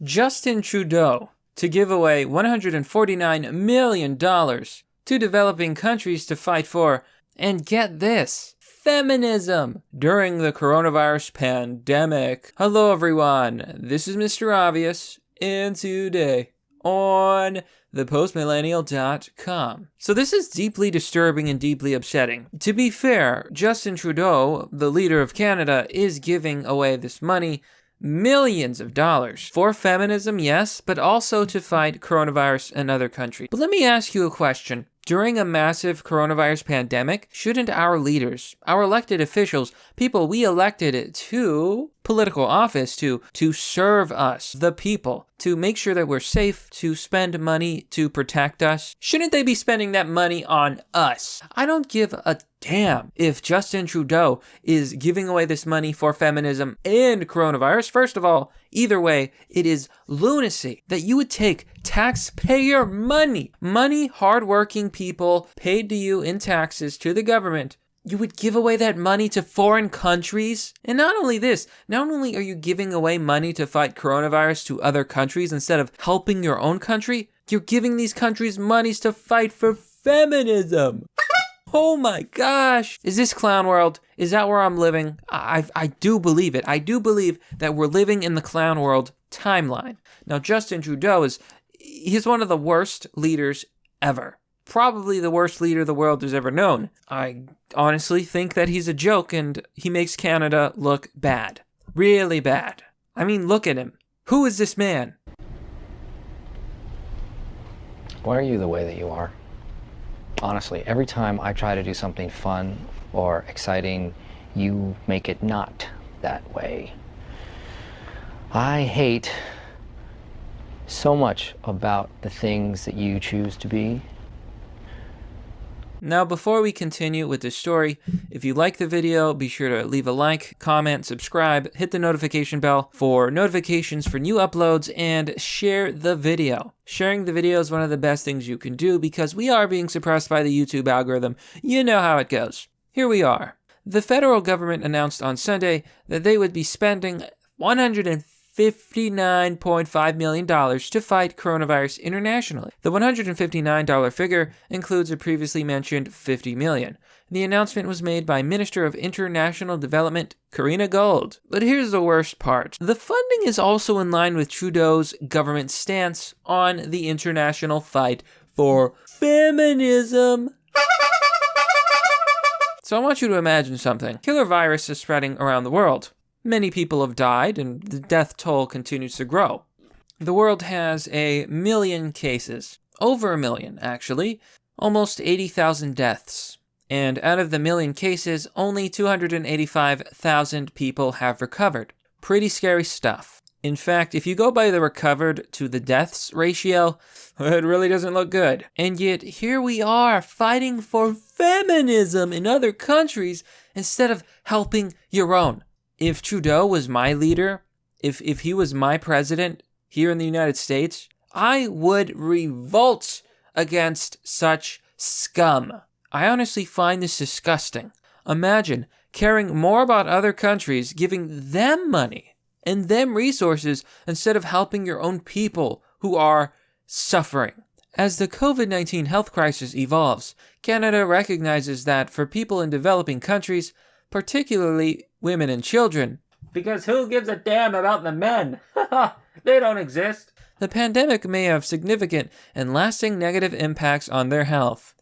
Justin Trudeau to give away $149 million to developing countries to fight for, and get this, feminism during the coronavirus pandemic. Hello everyone, this is Mr. Obvious, and today on thepostmillennial.com. So this is deeply disturbing and deeply upsetting. To be fair, Justin Trudeau, the leader of Canada, is giving away this money, millions of dollars, for feminism, yes, but also to fight coronavirus in other countries. But let me ask you a question. During a massive coronavirus pandemic, shouldn't our leaders, our elected officials, people we elected to political office to serve us, the people, to make sure that we're safe, to spend money to protect us, shouldn't they be spending that money on us? I don't give a damn if Justin Trudeau is giving away this money for feminism and coronavirus. First of all, either way, it is lunacy that you would take taxpayer money, hardworking people paid to you in taxes to the government. You would give away that money to foreign countries? And not only this, not only are you giving away money to fight coronavirus to other countries instead of helping your own country, you're giving these countries monies to fight for feminism. Oh my gosh. Is this clown world? Is that where I'm living? I do believe it. I do believe that we're living in the clown world timeline. Now, Justin Trudeau he's one of the worst leaders ever. Probably the worst leader the world has ever known. I honestly think that he's a joke and he makes Canada look bad. Really bad. I mean, look at him. Who is this man? Why are you the way that you are? Honestly, every time I try to do something fun or exciting, you make it not that way. I hate so much about the things that you choose to be. Now, before we continue with this story, if you like the video, be sure to leave a like, comment, subscribe, hit the notification bell for notifications for new uploads, and share the video. Sharing the video is one of the best things you can do because we are being suppressed by the YouTube algorithm. You know how it goes. Here we are. The federal government announced on Sunday that they would be spending $159.5 million to fight coronavirus internationally. The $159 figure includes a previously mentioned $50 million. The announcement was made by Minister of International Development, Karina Gold. But here's the worst part. The funding is also in line with Trudeau's government stance on the international fight for feminism. So I want you to imagine something. Killer virus is spreading around the world. Many people have died, and the death toll continues to grow. The world has 1 million cases. Over 1 million, actually. Almost 80,000 deaths. And out of the 1 million cases, only 285,000 people have recovered. Pretty scary stuff. In fact, if you go by the recovered to the deaths ratio, it really doesn't look good. And yet, here we are fighting for feminism in other countries instead of helping your own. If Trudeau was my leader, if he was my president here in the United States, I would revolt against such scum. I honestly find this disgusting. Imagine caring more about other countries, giving them money and them resources instead of helping your own people who are suffering. As the COVID-19 health crisis evolves, Canada recognizes that for people in developing countries, particularly women and children, because who gives a damn about the men? They don't exist. The pandemic may have significant and lasting negative impacts on their health.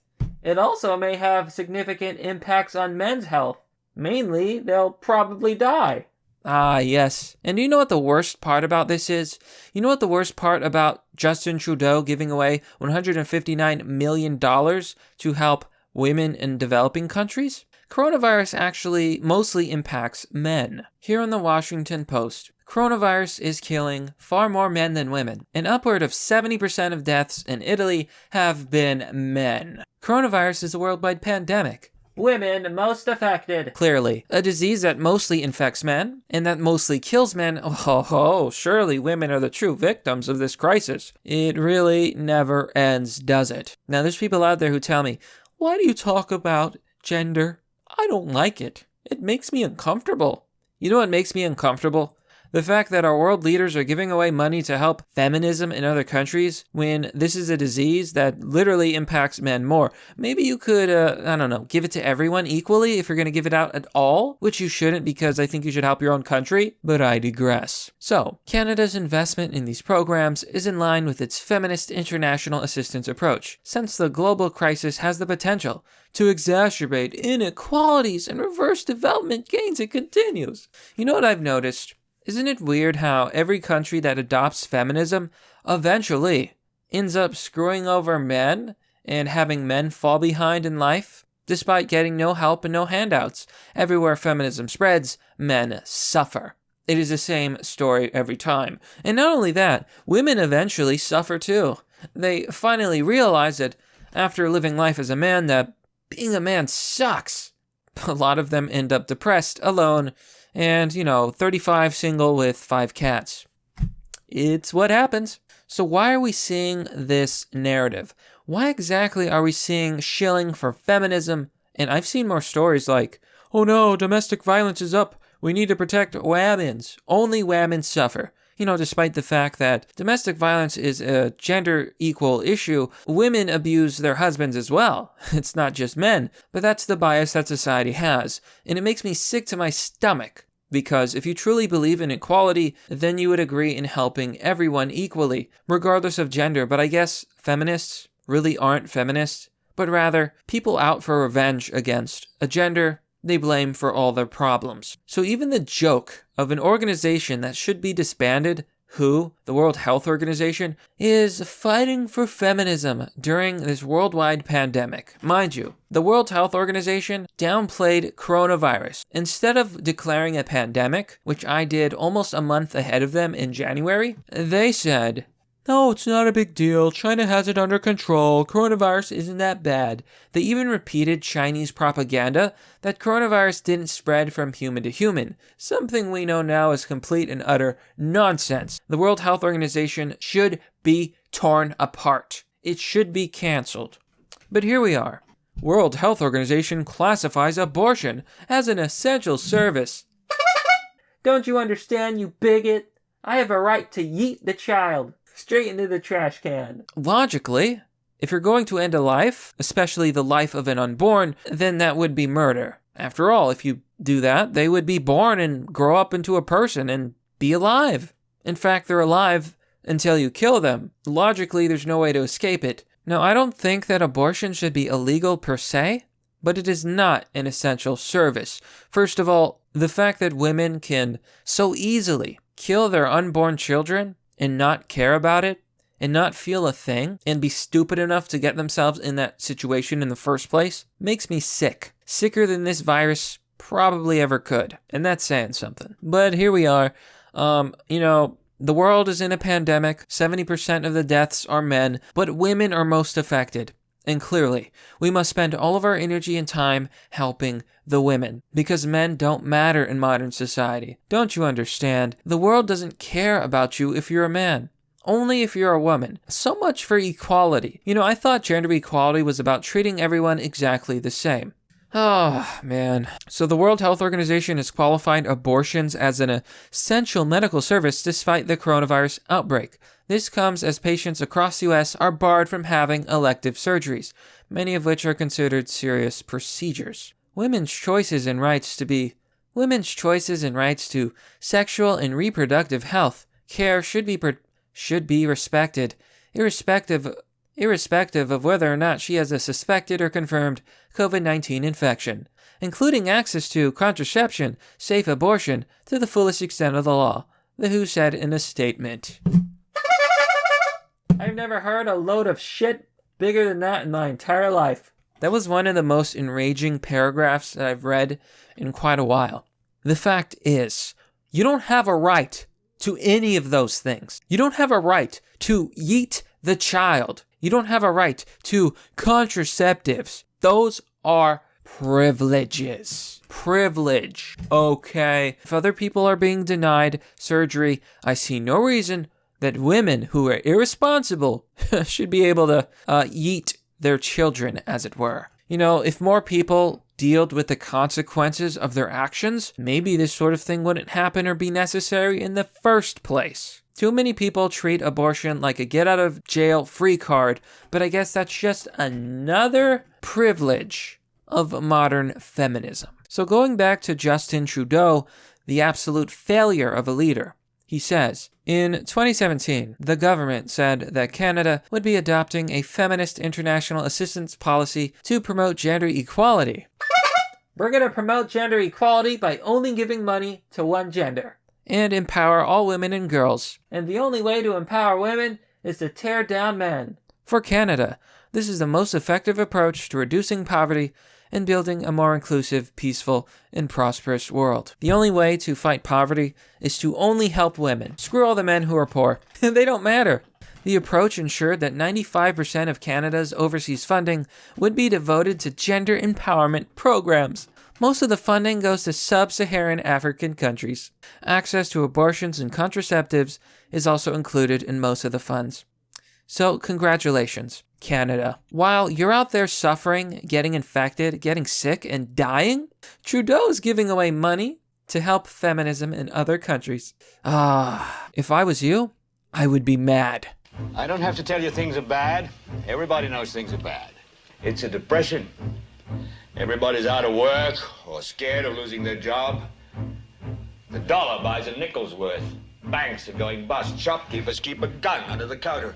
It also may have significant impacts on men's health. Mainly, they'll probably die. Ah, yes. And do you know what the worst part about this is? You know what the worst part about Justin Trudeau giving away $159 million to help women in developing countries? Coronavirus actually mostly impacts men. Here on the Washington Post, coronavirus is killing far more men than women. An upward of 70% of deaths in Italy have been men. Coronavirus is a worldwide pandemic. Women most affected. Clearly, a disease that mostly infects men and that mostly kills men. Oh, surely women are the true victims of this crisis. It really never ends, does it? Now, there's people out there who tell me, why do you talk about gender? I don't like it. It makes me uncomfortable. You know what makes me uncomfortable? The fact that our world leaders are giving away money to help feminism in other countries when this is a disease that literally impacts men more. Maybe you could, I don't know, give it to everyone equally if you're going to give it out at all, which you shouldn't because I think you should help your own country, but I digress. So, Canada's investment in these programs is in line with its feminist international assistance approach, since the global crisis has the potential to exacerbate inequalities and reverse development gains. It continues. You know what I've noticed? Isn't it weird how every country that adopts feminism eventually ends up screwing over men and having men fall behind in life? Despite getting no help and no handouts, everywhere feminism spreads, men suffer. It is the same story every time. And not only that, women eventually suffer too. They finally realize that after living life as a man, that being a man sucks. A lot of them end up depressed, alone, and, 35, single with 5 cats. It's what happens. So why are we seeing this narrative? Why exactly are we seeing shilling for feminism? And I've seen more stories like, oh no, domestic violence is up. We need to protect women. Only women suffer. Despite the fact that domestic violence is a gender equal issue, women abuse their husbands as well. It's not just men, but that's the bias that society has. And it makes me sick to my stomach. Because if you truly believe in equality, then you would agree in helping everyone equally, regardless of gender. But I guess feminists really aren't feminists, but rather people out for revenge against a gender they blame for all their problems. So even the joke of an organization that should be disbanded, WHO, the World Health Organization, is fighting for feminism during this worldwide pandemic. Mind you, the World Health Organization downplayed coronavirus. Instead of declaring a pandemic, which I did almost a month ahead of them in January, they said, no, it's not a big deal. China has it under control. Coronavirus isn't that bad. They even repeated Chinese propaganda that coronavirus didn't spread from human to human, something we know now is complete and utter nonsense. The World Health Organization should be torn apart. It should be canceled. But here we are. World Health Organization classifies abortion as an essential service. Don't you understand, you bigot? I have a right to yeet the child straight into the trash can. Logically, if you're going to end a life, especially the life of an unborn, then that would be murder. After all, if you do that, they would be born and grow up into a person and be alive. In fact, they're alive until you kill them. Logically, there's no way to escape it. Now, I don't think that abortion should be illegal per se, but it is not an essential service. First of all, the fact that women can so easily kill their unborn children and not care about it, and not feel a thing, and be stupid enough to get themselves in that situation in the first place, makes me sick. Sicker than this virus probably ever could. And that's saying something. But here we are. The world is in a pandemic. 70% of the deaths are men, but women are most affected. And clearly, we must spend all of our energy and time helping the women, because men don't matter in modern society. Don't you understand? The world doesn't care about you if you're a man. Only if you're a woman. So much for equality. I thought gender equality was about treating everyone exactly the same. Oh, man. So the World Health Organization has qualified abortions as an essential medical service despite the coronavirus outbreak. This comes as patients across the U.S. are barred from having elective surgeries, many of which are considered serious procedures. Women's choices and rights to sexual and reproductive health care should be respected, irrespective of whether or not she has a suspected or confirmed COVID-19 infection, including access to contraception, safe abortion, to the fullest extent of the law, the WHO said in a statement. I've never heard a load of shit bigger than that in my entire life. That was one of the most enraging paragraphs that I've read in quite a while. The fact is, you don't have a right to any of those things. You don't have a right to yeet the child. You don't have a right to contraceptives. Those are privileges. Privilege. Okay. If other people are being denied surgery, I see no reason that women who are irresponsible should be able to yeet their children, as it were. If more people dealt with the consequences of their actions, maybe this sort of thing wouldn't happen or be necessary in the first place. Too many people treat abortion like a get-out-of-jail-free card, but I guess that's just another privilege of modern feminism. So going back to Justin Trudeau, the absolute failure of a leader, he says, in 2017, the government said that Canada would be adopting a feminist international assistance policy to promote gender equality. We're going to promote gender equality by only giving money to one gender and empower all women and girls. And the only way to empower women is to tear down men. For Canada, this is the most effective approach to reducing poverty and building a more inclusive, peaceful, and prosperous world. The only way to fight poverty is to only help women. Screw all the men who are poor. They don't matter. The approach ensured that 95% of Canada's overseas funding would be devoted to gender empowerment programs. Most of the funding goes to sub-Saharan African countries. Access to abortions and contraceptives is also included in most of the funds. So, congratulations, Canada. While you're out there suffering, getting infected, getting sick, and dying, Trudeau is giving away money to help feminism in other countries. If I was you, I would be mad. I don't have to tell you things are bad. Everybody knows things are bad. It's a depression. Everybody's out of work or scared of losing their job. The dollar buys a nickel's worth. Banks are going bust. Shopkeepers keep a gun under the counter.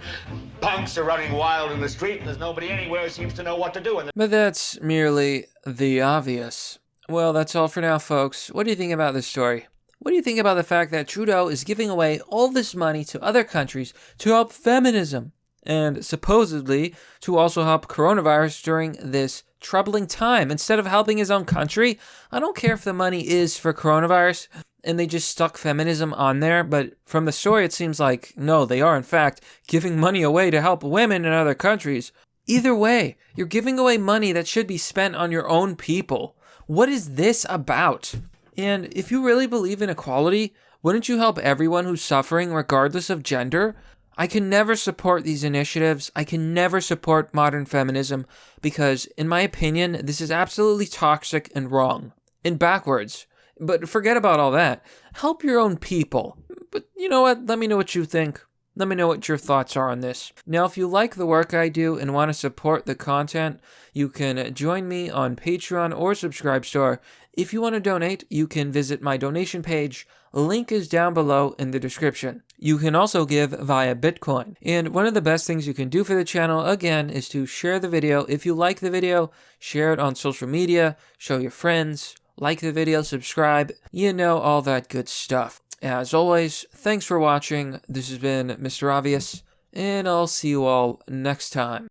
Punks are running wild in the street, and there's nobody anywhere who seems to know what to do. But that's merely the obvious. Well, that's all for now, folks. What do you think about this story? What do you think about the fact that Trudeau is giving away all this money to other countries to help feminism and supposedly to also help coronavirus during this troubling time instead of helping his own country? I don't care if the money is for coronavirus and they just stuck feminism on there, but from the story it seems like, no, they are in fact giving money away to help women in other countries. Either way, you're giving away money that should be spent on your own people. What is this about? And if you really believe in equality, wouldn't you help everyone who's suffering regardless of gender? I can never support these initiatives. I can never support modern feminism because, in my opinion, this is absolutely toxic and wrong and backwards. But forget about all that. Help your own people. But you know what? Let me know what you think. Let me know what your thoughts are on this. Now, if you like the work I do and want to support the content, you can join me on Patreon or Subscribestar. If you want to donate, you can visit my donation page. Link is down below in the description. You can also give via Bitcoin. And one of the best things you can do for the channel, again, is to share the video. If you like the video, share it on social media, show your friends, like the video, subscribe, you know, all that good stuff. As always, thanks for watching. This has been Mr. Obvious, and I'll see you all next time.